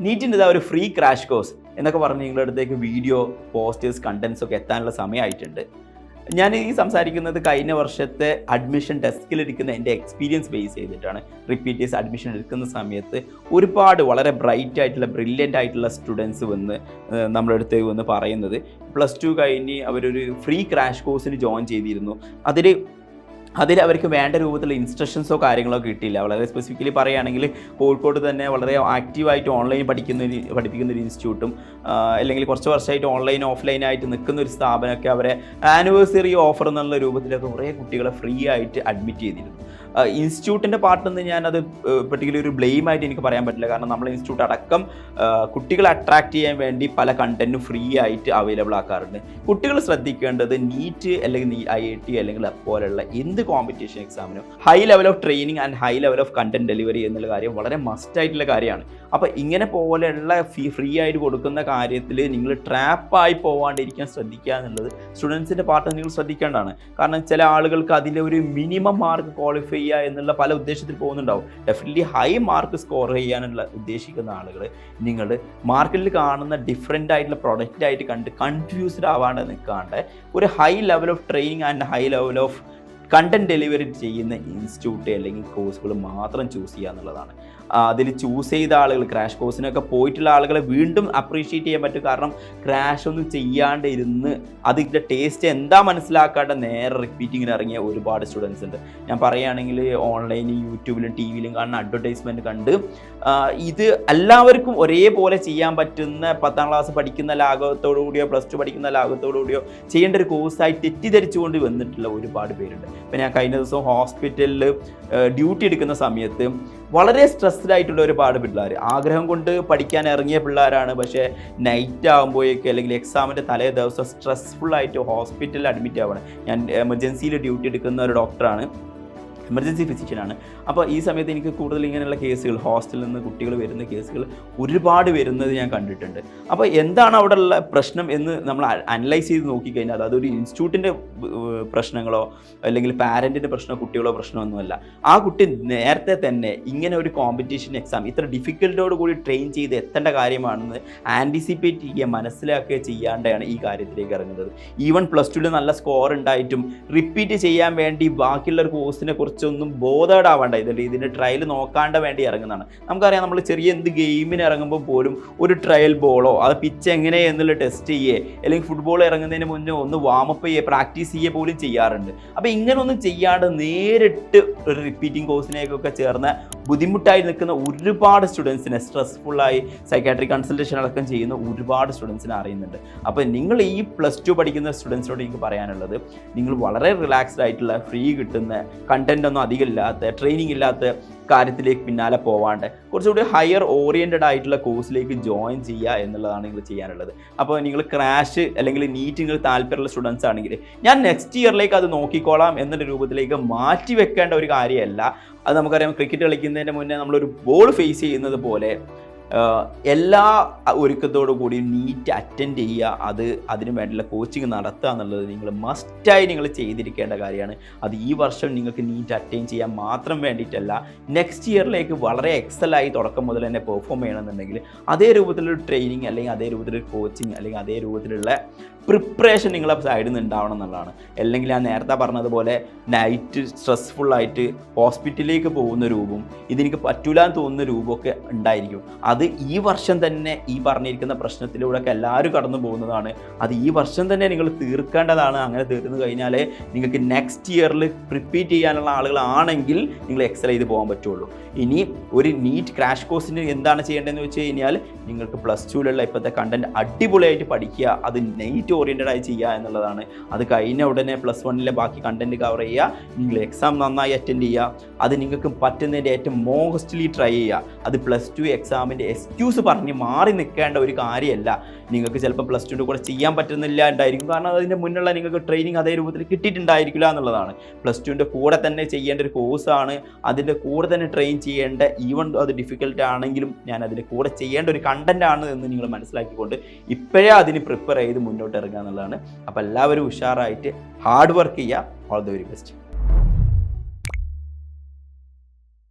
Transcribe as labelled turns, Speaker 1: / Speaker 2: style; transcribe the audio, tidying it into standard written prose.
Speaker 1: നീറ്റിൻ്റെ ഇതാ ഒരു free crash course എന്നൊക്കെ പറഞ്ഞ് നിങ്ങളുടെ അടുത്തേക്ക് വീഡിയോ, പോസ്റ്റേഴ്സ്, കണ്ടൻസ് ഒക്കെ എത്താനുള്ള സമയമായിട്ടുണ്ട്. ഞാൻ ഈ സംസാരിക്കുന്നത് കഴിഞ്ഞ വർഷത്തെ അഡ്മിഷൻ ടെസ്റ്റിലിരിക്കുന്ന എൻ്റെ എക്സ്പീരിയൻസ് ബേസ് ചെയ്തിട്ടാണ്. റിപ്പീറ്റേഴ്സ് അഡ്മിഷൻ എടുക്കുന്ന സമയത്ത് ഒരുപാട് വളരെ ബ്രൈറ്റ് ആയിട്ടുള്ള, ബ്രില്യൻ്റ് ആയിട്ടുള്ള സ്റ്റുഡൻസ് വന്ന് നമ്മുടെ അടുത്തേക്ക് വന്ന് പറയുന്നത് +2 കഴിഞ്ഞ് അവരൊരു ഫ്രീ ക്രാഷ് കോഴ്സിന് ജോയിൻ ചെയ്തിരുന്നു. അതിൽ അവർക്ക് വേണ്ട രൂപത്തിലുള്ള ഇൻസ്ട്രക്ഷൻസോ കാര്യങ്ങളോ കിട്ടിയില്ല. വളരെ സ്പെസിഫിക്കലി പറയുകയാണെങ്കിൽ കോഴിക്കോട് തന്നെ വളരെ ആക്റ്റീവായിട്ട് ഓൺലൈൻ പഠിപ്പിക്കുന്ന ഒരു ഇൻസ്റ്റിറ്റ്യൂട്ടും അല്ലെങ്കിൽ കുറച്ച് വർഷമായിട്ട് ഓൺലൈൻ ഓഫ്ലൈനായിട്ട് നിൽക്കുന്ന ഒരു സ്ഥാപനമൊക്കെ അവരെ ആനിവേഴ്സറി ഓഫർ എന്നുള്ള രൂപത്തിലൊക്കെ കുറേ കുട്ടികളെ ഫ്രീ ആയിട്ട് അഡ്മിറ്റ് ചെയ്തിരുന്നു. ഇൻസ്റ്റിറ്റ്യൂട്ടിൻ്റെ പാർട്ടിൽ നിന്ന് ഞാനത് പെർട്ടിക്കുലർ ഒരു ബ്ലെയിം ആയിട്ട് എനിക്ക് പറയാൻ പറ്റില്ല. കാരണം നമ്മൾ ഇൻസ്റ്റിറ്റ്യൂട്ട് അടക്കം കുട്ടികളെ അട്രാക്ട് ചെയ്യാൻ വേണ്ടി പല കണ്ടന്റും ഫ്രീ ആയിട്ട് അവൈലബിൾ ആക്കാറുണ്ട്. കുട്ടികൾ ശ്രദ്ധിക്കേണ്ടത് നീറ്റ് അല്ലെങ്കിൽ IIT അല്ലെങ്കിൽ അതുപോലെയുള്ള എന്ത് കോമ്പറ്റീഷൻ എക്സാമിനും high level of training and high level of content delivery എന്നുള്ള കാര്യം വളരെ മസ്റ്റ് ആയിട്ടുള്ള കാര്യമാണ്. അപ്പോൾ ഇങ്ങനെ പോലെയുള്ള ഫ്രീ ആയിട്ട് കൊടുക്കുന്ന കാര്യത്തിൽ നിങ്ങൾ ട്രാപ്പായി പോവാണ്ടിരിക്കാൻ ശ്രദ്ധിക്കുക എന്നുള്ളത് സ്റ്റുഡൻസിൻ്റെ പാർട്ട് നിങ്ങൾ ശ്രദ്ധിക്കേണ്ടതാണ്. കാരണം ചില ആളുകൾക്ക് അതിലെ ഒരു മിനിമം മാർക്ക് ക്വാളിഫൈ ചെയ്യുക എന്നുള്ള പല ഉദ്ദേശത്തിൽ പോകുന്നുണ്ടാവും. ഡെഫിനറ്റ്ലി ഹൈ മാർക്ക് സ്കോർ ചെയ്യാനുള്ള ഉദ്ദേശിക്കുന്ന ആളുകൾ നിങ്ങൾ മാർക്കറ്റിൽ കാണുന്ന ഡിഫറെൻ്റ് ആയിട്ടുള്ള പ്രൊഡക്റ്റ് ആയിട്ട് കണ്ട് കൺഫ്യൂസ്ഡ് ആവാണ്ട് നിൽക്കാണ്ട് ഒരു high level of training and high level of content delivery ചെയ്യുന്ന ഇൻസ്റ്റിറ്റ്യൂട്ട് അല്ലെങ്കിൽ കോഴ്സുകൾ മാത്രം ചൂസ് ചെയ്യുക എന്നുള്ളതാണ്. അതിൽ ചൂസ് ചെയ്ത ആളുകൾ, ക്രാഷ് കോഴ്സിനൊക്കെ പോയിട്ടുള്ള ആളുകളെ വീണ്ടും അപ്രീഷിയേറ്റ് ചെയ്യാൻ പറ്റും. കാരണം ക്രാഷ് ഒന്നും ചെയ്യാണ്ട് ഇരുന്ന് അതിൻ്റെ ടേസ്റ്റ് എന്താ മനസ്സിലാക്കാണ്ട് നേരെ റിപ്പീറ്റിങ്ങിന് ഇറങ്ങിയ ഒരുപാട് സ്റ്റുഡൻസ് ഉണ്ട്. ഞാൻ പറയുകയാണെങ്കിൽ ഓൺലൈനിൽ, യൂട്യൂബിലും ടി വിയിലും കാണുന്ന അഡ്വർടൈസ്മെൻറ്റ് കണ്ട് ഇത് എല്ലാവർക്കും ഒരേപോലെ ചെയ്യാൻ പറ്റുന്ന 10ാം ക്ലാസ് പഠിക്കുന്ന ലാഘവത്തോടുകൂടിയോ +2 പഠിക്കുന്ന ലാഘവത്തോടുകൂടിയോ ചെയ്യേണ്ട ഒരു കോഴ്സായി തെറ്റിദ്ധരിച്ചുകൊണ്ട് വന്നിട്ടുള്ള ഒരുപാട് പേരുണ്ട്. ഇപ്പം ഞാൻ കഴിഞ്ഞ ദിവസം ഹോസ്പിറ്റലിൽ ഡ്യൂട്ടി എടുക്കുന്ന സമയത്ത് വളരെ സ്ട്രെസ്ഡ് ആയിട്ടുള്ള ഒരുപാട് പിള്ളേർ, ആഗ്രഹം കൊണ്ട് പഠിക്കാൻ ഇറങ്ങിയ പിള്ളേരാണ്. പക്ഷേ നൈറ്റ് ആകുമ്പോഴേക്ക് അല്ലെങ്കിൽ എക്സാമിൻ്റെ തലേ ദിവസം സ്ട്രെസ്ഫുള്ളായിട്ട് ഹോസ്പിറ്റലിൽ അഡ്മിറ്റ് ആവുകയാണ്. ഞാൻ എമർജൻസിയിൽ ഡ്യൂട്ടി എടുക്കുന്ന ഒരു ഡോക്ടറാണ്, എമർജൻസി ഫിസിഷ്യനാണ്. അപ്പോൾ ഈ സമയത്ത് എനിക്ക് കൂടുതൽ ഇങ്ങനെയുള്ള കേസുകൾ, ഹോസ്റ്റലിൽ നിന്ന് കുട്ടികൾ വരുന്ന കേസുകൾ ഒരുപാട് വരുന്നത് ഞാൻ കണ്ടിട്ടുണ്ട്. അപ്പോൾ എന്താണ് അവിടെ ഉള്ള പ്രശ്നം എന്ന് നമ്മൾ അനലൈസ് ചെയ്ത് നോക്കിക്കഴിഞ്ഞാൽ അതൊരു ഇൻസ്റ്റിറ്റ്യൂട്ടിൻ്റെ പ്രശ്നങ്ങളോ അല്ലെങ്കിൽ പാരൻറ്റിൻ്റെ പ്രശ്നമോ കുട്ടികളോ പ്രശ്നമൊന്നുമല്ല. ആ കുട്ടി നേരത്തെ തന്നെ ഇങ്ങനെ ഒരു കോമ്പറ്റീഷൻ എക്സാം ഇത്ര ഡിഫിക്കൽട്ടോട് കൂടി ട്രെയിൻ ചെയ്ത് എത്തേണ്ട കാര്യമാണെന്ന് ആൻറ്റിസിപ്പേറ്റ് ചെയ്യുക, മനസ്സിലാക്കുക ചെയ്യാണ്ടാണ് ഈ കാര്യത്തിലേക്ക് ഇറങ്ങുന്നത്. ഈവൻ +2 നല്ല സ്കോർ ഉണ്ടായിട്ടും റിപ്പീറ്റ് ചെയ്യാൻ വേണ്ടി ബാക്കിയുള്ള ഒരു കോഴ്സിനെ കുറിച്ചൊന്നും ബോധേഡാവേണ്ട, ഇതിൻ്റെ ട്രയൽ നോക്കാണ്ട് വേണ്ടി ഇറങ്ങുന്നതാണ്. നമുക്കറിയാം, നമ്മൾ ചെറിയ എന്ത് ഗെയിമിന് ഇറങ്ങുമ്പോൾ പോലും ഒരു ട്രയൽ ബോളോ അത് പിച്ച് എങ്ങനെ എന്നുള്ള ടെസ്റ്റ് ചെയ്യേ അല്ലെങ്കിൽ ഫുട്ബോൾ ഇറങ്ങുന്നതിന് മുന്നേ ഒന്ന് വാമപ്പ് ചെയ്യേ, പ്രാക്ടീസ് ചെയ്യേ പോലും ചെയ്യാറുണ്ട്. അപ്പോൾ ഇങ്ങനെയൊന്നും ചെയ്യാണ്ട് നേരിട്ട് ഒരു റിപ്പീറ്റിംഗ് കോഴ്സിനേക്കൊക്കെ ചേർന്ന് ബുദ്ധിമുട്ടായി നിൽക്കുന്ന ഒരുപാട് സ്റ്റുഡൻസിനെ, സ്ട്രെസ്ഫുള്ളായി സൈക്കാട്രിക് കൺസൾട്ടേഷൻ അടക്കം ചെയ്യുന്ന ഒരുപാട് സ്റ്റുഡൻസിനെ അറിയുന്നുണ്ട്. അപ്പോൾ നിങ്ങൾ ഈ +2 പഠിക്കുന്ന സ്റ്റുഡൻസിനോട് എനിക്ക് പറയാനുള്ളത്, നിങ്ങൾ വളരെ റിലാക്സ്ഡ് ആയിട്ടുള്ള ഫ്രീ കിട്ടുന്ന കണ്ടന്റ് ഒന്നും അധികം ഇല്ലാത്ത, ട്രെയിനിങ് ഇല്ലാത്ത കാര്യത്തിലേക്ക് പിന്നാലെ പോവാണ്ട് കുറച്ചുകൂടി ഹയർ ഓറിയൻറ്റഡ് ആയിട്ടുള്ള കോഴ്സിലേക്ക് ജോയിൻ ചെയ്യുക എന്നുള്ളതാണ് നിങ്ങൾ ചെയ്യാനുള്ളത്. അപ്പോൾ നിങ്ങൾ ക്രാഷ് അല്ലെങ്കിൽ നീറ്റ് നിങ്ങൾ താല്പര്യമുള്ള സ്റ്റുഡൻസ് ആണെങ്കിൽ ഞാൻ നെക്സ്റ്റ് ഇയറിലേക്ക് അത് നോക്കിക്കോളാം എന്നുള്ള രൂപത്തിലേക്ക് മാറ്റി വെക്കേണ്ട ഒരു കാര്യമല്ല. അത് നമുക്കറിയാം, ക്രിക്കറ്റ് കളിക്കുന്നതിൻ്റെ മുന്നേ നമ്മളൊരു ബോൾ ഫേസ് ചെയ്യുന്നത് പോലെ എല്ലാ ഒരുക്കത്തോടു കൂടി നീറ്റ് അറ്റൻഡ് ചെയ്യുക, അതിന് വേണ്ടിയുള്ള കോച്ചിങ് നടത്തുക എന്നുള്ളത് നിങ്ങൾ മസ്റ്റായി നിങ്ങൾ ചെയ്തിരിക്കേണ്ട കാര്യമാണ്. അത് ഈ വർഷം നിങ്ങൾക്ക് നീറ്റ് അറ്റൻഡ് ചെയ്യാൻ മാത്രം വേണ്ടിയിട്ടല്ല, നെക്സ്റ്റ് ഇയറിലേക്ക് വളരെ എക്സലായി തുടക്കം മുതൽ തന്നെ പെർഫോം ചെയ്യണമെന്നുണ്ടെങ്കിൽ അതേ രൂപത്തിലൊരു ട്രെയിനിങ് അല്ലെങ്കിൽ അതേ രൂപത്തിലൊരു കോച്ചിങ് അല്ലെങ്കിൽ അതേ രൂപത്തിലുള്ള പ്രിപ്പറേഷൻ നിങ്ങളെ സൈഡിൽ നിന്ന് ഉണ്ടാവണം എന്നുള്ളതാണ്. അല്ലെങ്കിൽ ഞാൻ നേരത്തെ പറഞ്ഞതുപോലെ നൈറ്റ് സ്ട്രെസ്ഫുള്ളായിട്ട് ഹോസ്പിറ്റലിലേക്ക് പോകുന്ന രൂപം, ഇതെനിക്ക് പറ്റൂല എന്ന് തോന്നുന്ന രൂപമൊക്കെ ഉണ്ടായിരിക്കും. അത് ഈ വർഷം തന്നെ ഈ പറഞ്ഞിരിക്കുന്ന പ്രശ്നത്തിലൂടെയൊക്കെ എല്ലാവരും കടന്നു പോകുന്നതാണ്. അത് ഈ വർഷം തന്നെ നിങ്ങൾ തീർക്കേണ്ടതാണ്. അങ്ങനെ തീർന്നു കഴിഞ്ഞാലേ നിങ്ങൾക്ക് നെക്സ്റ്റ് ഇയറിൽ റിപ്പീറ്റ് ചെയ്യാനുള്ള ആളുകളാണെങ്കിൽ നിങ്ങൾ എക്സൽ ചെയ്ത് പോകാൻ പറ്റുള്ളൂ. ഇനി ഒരു നീറ്റ് ക്രാഷ് കോഴ്സിന് എന്താണ് ചെയ്യേണ്ടതെന്ന് വെച്ച് കഴിഞ്ഞാൽ നിങ്ങൾക്ക് +2 ഇപ്പോഴത്തെ കണ്ടന്റ് അടിപൊളിയായിട്ട് പഠിക്കുക, അത് നൈറ്റ് ഓറിയൻറ്റഡ് ആയി ചെയ്യുക എന്നുള്ളതാണ്. അത് കഴിഞ്ഞ ഉടനെ +1 ബാക്കി കണ്ടന്റ് കവർ ചെയ്യുക, നിങ്ങൾ എക്സാം നന്നായി അറ്റൻഡ് ചെയ്യുക, അത് നിങ്ങൾക്ക് പറ്റുന്നതിൻ്റെ ഏറ്റവും മോസ്റ്റ്ലി ട്രൈ ചെയ്യുക. അത് +2 എക്സാമിൻ്റെ എക്സ്ക്യൂസ് പറഞ്ഞ് മാറി നിൽക്കേണ്ട ഒരു കാര്യമല്ല. നിങ്ങൾക്ക് ചിലപ്പോൾ +2 കൂടെ ചെയ്യാൻ പറ്റുന്നില്ല ഉണ്ടായിരിക്കും, കാരണം അതിൻ്റെ മുന്നുള്ള നിങ്ങൾക്ക് ട്രെയിനിങ് അതേ രൂപത്തിൽ കിട്ടിയിട്ടുണ്ടായിരിക്കില്ല എന്നുള്ളതാണ്. +2 കൂടെ തന്നെ ചെയ്യേണ്ട ഒരു കോഴ്സാണ്, അതിൻ്റെ കൂടെ തന്നെ ട്രെയിൻ ചെയ്യേണ്ട, ഈവൻ അത് ഡിഫിക്കൽട്ട് ആണെങ്കിലും ഞാൻ അതിൻ്റെ കൂടെ ചെയ്യേണ്ട ഒരു കണ്ടന്റ് ആണ് എന്ന് നിങ്ങൾ മനസ്സിലാക്കിക്കൊണ്ട് ഇപ്പോഴേ അതിന് പ്രിപ്പയർ ചെയ്ത് മുന്നോട്ട് ഇറങ്ങുക എന്നുള്ളതാണ്. അപ്പോൾ എല്ലാവരും ഉഷാറായിട്ട് ഹാർഡ് വർക്ക് ചെയ്യുക. All the very best.